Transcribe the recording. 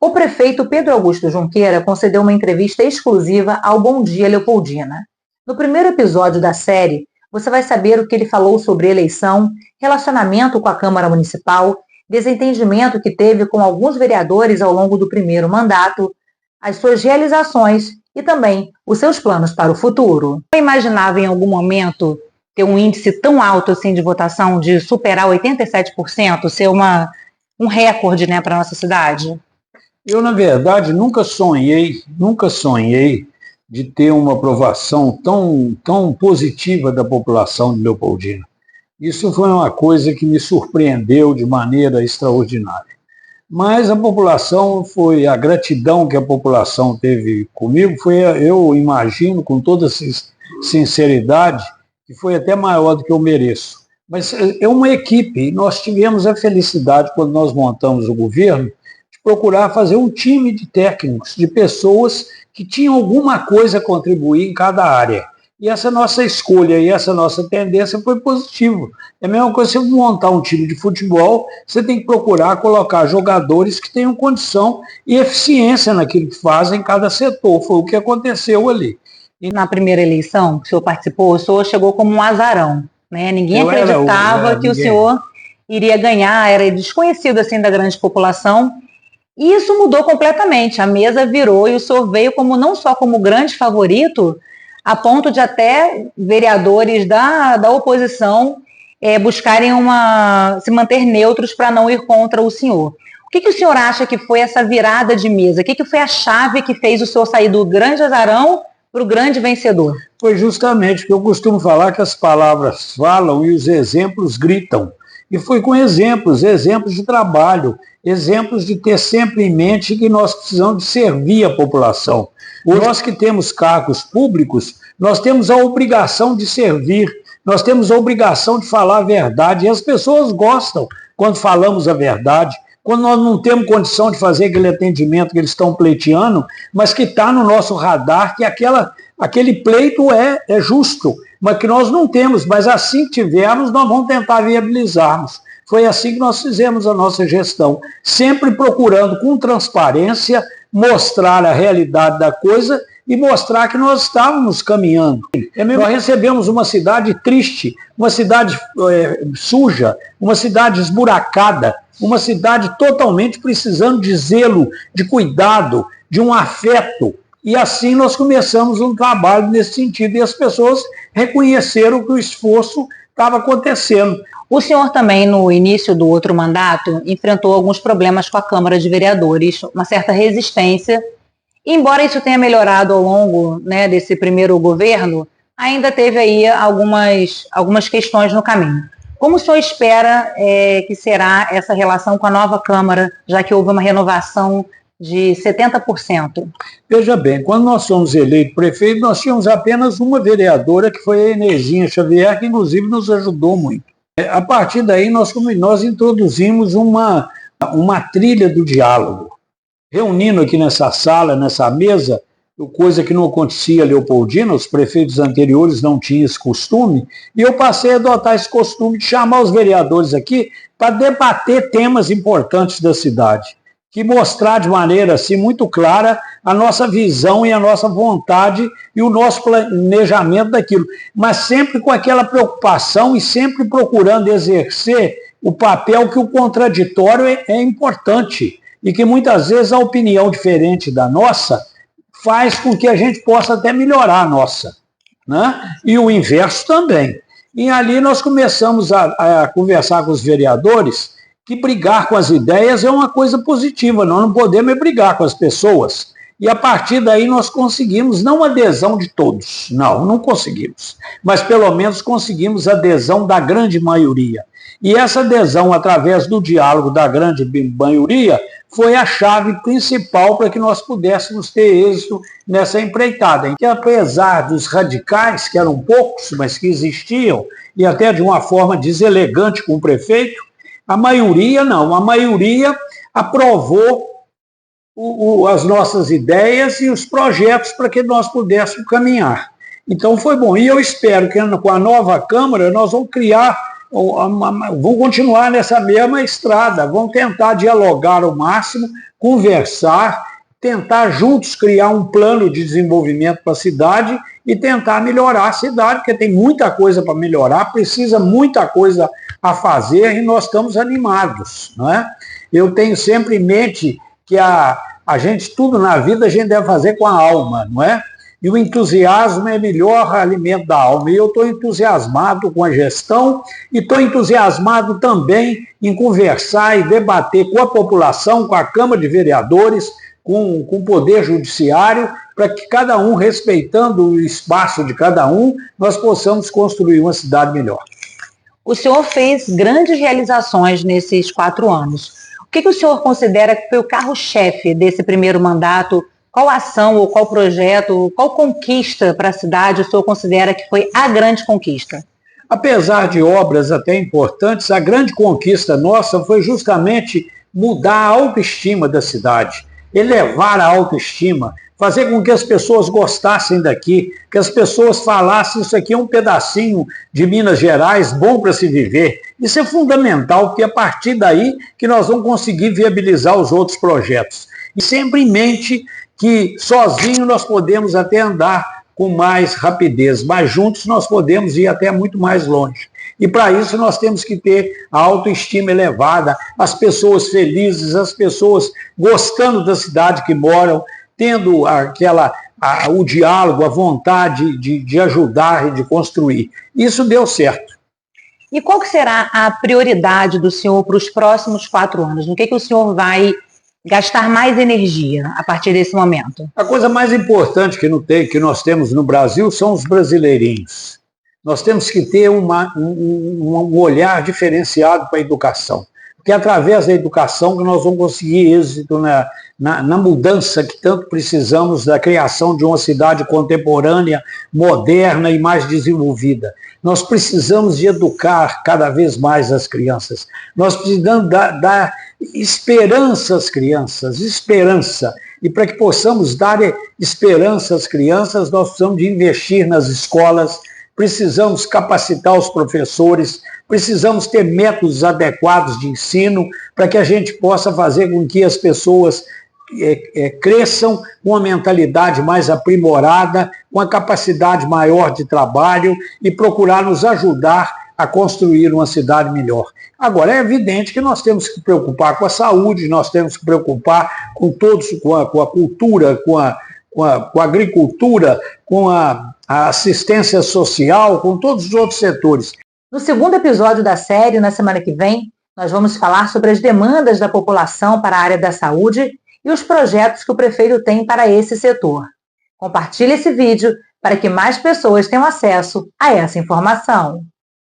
O prefeito Pedro Augusto Junqueira concedeu uma entrevista exclusiva ao Bom Dia Leopoldina. No primeiro episódio da série, você vai saber o que ele falou sobre eleição, relacionamento com a Câmara Municipal, desentendimento que teve com alguns vereadores ao longo do primeiro mandato, as suas realizações e também os seus planos para o futuro. Eu imaginava em algum momento ter um índice tão alto assim de votação, de superar 87%, ser um recorde, né, para a nossa cidade? Eu, na verdade, nunca sonhei de ter uma aprovação tão positiva da população de Leopoldina. Isso foi uma coisa que me surpreendeu de maneira extraordinária. Mas a a gratidão que a população teve comigo, eu imagino, com toda sinceridade, que foi até maior do que eu mereço. Mas é uma equipe, e nós tivemos a felicidade, quando nós montamos o governo, de procurar fazer um time de técnicos, de pessoas que tinham alguma coisa a contribuir em cada área. E essa nossa escolha e essa nossa tendência foi positiva. É a mesma coisa, você montar um time de futebol, você tem que procurar colocar jogadores que tenham condição e eficiência naquilo que fazem em cada setor. Foi o que aconteceu ali. E na primeira eleição que o senhor participou, o senhor chegou como um azarão, né? Ninguém acreditava que o senhor iria ganhar, era desconhecido assim da grande população. E isso mudou completamente, a mesa virou e o senhor veio como não só como grande favorito, a ponto de até vereadores da oposição buscarem se manter neutros para não ir contra o senhor. O que o senhor acha que foi essa virada de mesa? O que foi a chave que fez o senhor sair do grande azarão para o grande vencedor? Foi justamente porque eu costumo falar que as palavras falam e os exemplos gritam. E foi com exemplos de trabalho, exemplos de ter sempre em mente que nós precisamos de servir a população. Nós que temos cargos públicos, nós temos a obrigação de servir, nós temos a obrigação de falar a verdade, e as pessoas gostam quando falamos a verdade, quando nós não temos condição de fazer aquele atendimento que eles estão pleiteando, mas que está no nosso radar, que aquele pleito é justo, mas que nós não temos, mas assim que tivermos, nós vamos tentar viabilizarmos. Foi assim que nós fizemos a nossa gestão, sempre procurando com transparência mostrar a realidade da coisa e mostrar que nós estávamos caminhando. Nós recebemos uma cidade triste, uma cidade suja, uma cidade esburacada, uma cidade totalmente precisando de zelo, de cuidado, de um afeto. E assim nós começamos um trabalho nesse sentido e as pessoas reconheceram que o esforço estava acontecendo. O senhor também, no início do outro mandato, enfrentou alguns problemas com a Câmara de Vereadores, uma certa resistência. Embora isso tenha melhorado ao longo, né, desse primeiro governo, ainda teve aí algumas questões no caminho. Como o senhor espera que será essa relação com a nova Câmara, já que houve uma renovação de 70%? Veja bem, quando nós fomos eleitos prefeito, nós tínhamos apenas uma vereadora, que foi a Enezinha Xavier, que inclusive nos ajudou muito. A partir daí, nós introduzimos uma trilha do diálogo, reunindo aqui nessa sala, nessa mesa, coisa que não acontecia em Leopoldina, os prefeitos anteriores não tinham esse costume, e eu passei a adotar esse costume de chamar os vereadores aqui para debater temas importantes da cidade, que mostrar de maneira assim muito clara a nossa visão e a nossa vontade e o nosso planejamento daquilo, mas sempre com aquela preocupação e sempre procurando exercer o papel que o contraditório é importante e que muitas vezes a opinião diferente da nossa faz com que a gente possa até melhorar a nossa, né? E o inverso também. E ali nós começamos a conversar com os vereadores que brigar com as ideias é uma coisa positiva, nós não podemos brigar com as pessoas. E a partir daí nós conseguimos, não a adesão de todos, não conseguimos, mas pelo menos conseguimos a adesão da grande maioria. E essa adesão, através do diálogo da grande maioria, foi a chave principal para que nós pudéssemos ter êxito nessa empreitada. Que apesar dos radicais, que eram poucos, mas que existiam, e até de uma forma deselegante com o prefeito, a maioria não, a maioria aprovou as nossas ideias e os projetos para que nós pudéssemos caminhar. Então foi bom. E eu espero que com a nova Câmara nós vamos criar vão continuar nessa mesma estrada, vão tentar dialogar ao máximo, conversar, tentar juntos criar um plano de desenvolvimento para a cidade e tentar melhorar a cidade, porque tem muita coisa para melhorar, precisa muita coisa a fazer e nós estamos animados, não é? Eu tenho sempre em mente que a gente, tudo na vida, a gente deve fazer com a alma, não é? E o entusiasmo é o melhor alimento da alma. E eu estou entusiasmado com a gestão e estou entusiasmado também em conversar e debater com a população, com a Câmara de Vereadores, com o Poder Judiciário, para que cada um, respeitando o espaço de cada um, nós possamos construir uma cidade melhor. O senhor fez grandes realizações nesses 4 anos. O que o senhor considera que foi o carro-chefe desse primeiro mandato? Qual ação ou qual projeto, qual conquista para a cidade o senhor considera que foi a grande conquista? Apesar de obras até importantes, a grande conquista nossa foi justamente mudar a autoestima da cidade, elevar a autoestima, fazer com que as pessoas gostassem daqui, que as pessoas falassem: isso aqui é um pedacinho de Minas Gerais bom para se viver. Isso é fundamental, porque é a partir daí que nós vamos conseguir viabilizar os outros projetos. E sempre em mente que sozinho nós podemos até andar com mais rapidez, mas juntos nós podemos ir até muito mais longe. E para isso nós temos que ter a autoestima elevada, as pessoas felizes, as pessoas gostando da cidade que moram, tendo o diálogo, a vontade de ajudar e de construir. Isso deu certo. E qual que será a prioridade do senhor para os próximos 4 anos? No que o senhor vai gastar mais energia a partir desse momento? A coisa mais importante que nós temos no Brasil são os brasileirinhos. Nós temos que ter um olhar diferenciado para a educação, porque é através da educação que nós vamos conseguir êxito na mudança que tanto precisamos da criação de uma cidade contemporânea, moderna e mais desenvolvida. Nós precisamos de educar cada vez mais as crianças. Nós precisamos dar esperança às crianças, esperança. E para que possamos dar esperança às crianças, nós precisamos de investir nas escolas, precisamos capacitar os professores, precisamos ter métodos adequados de ensino para que a gente possa fazer com que as pessoas cresçam com uma mentalidade mais aprimorada, com a capacidade maior de trabalho e procurar nos ajudar a construir uma cidade melhor. Agora, é evidente que nós temos que preocupar com a saúde, nós temos que preocupar com todos, com a cultura, com a agricultura, com a assistência social, com todos os outros setores. No segundo episódio da série, na semana que vem, nós vamos falar sobre as demandas da população para a área da saúde e os projetos que o prefeito tem para esse setor. Compartilhe esse vídeo para que mais pessoas tenham acesso a essa informação.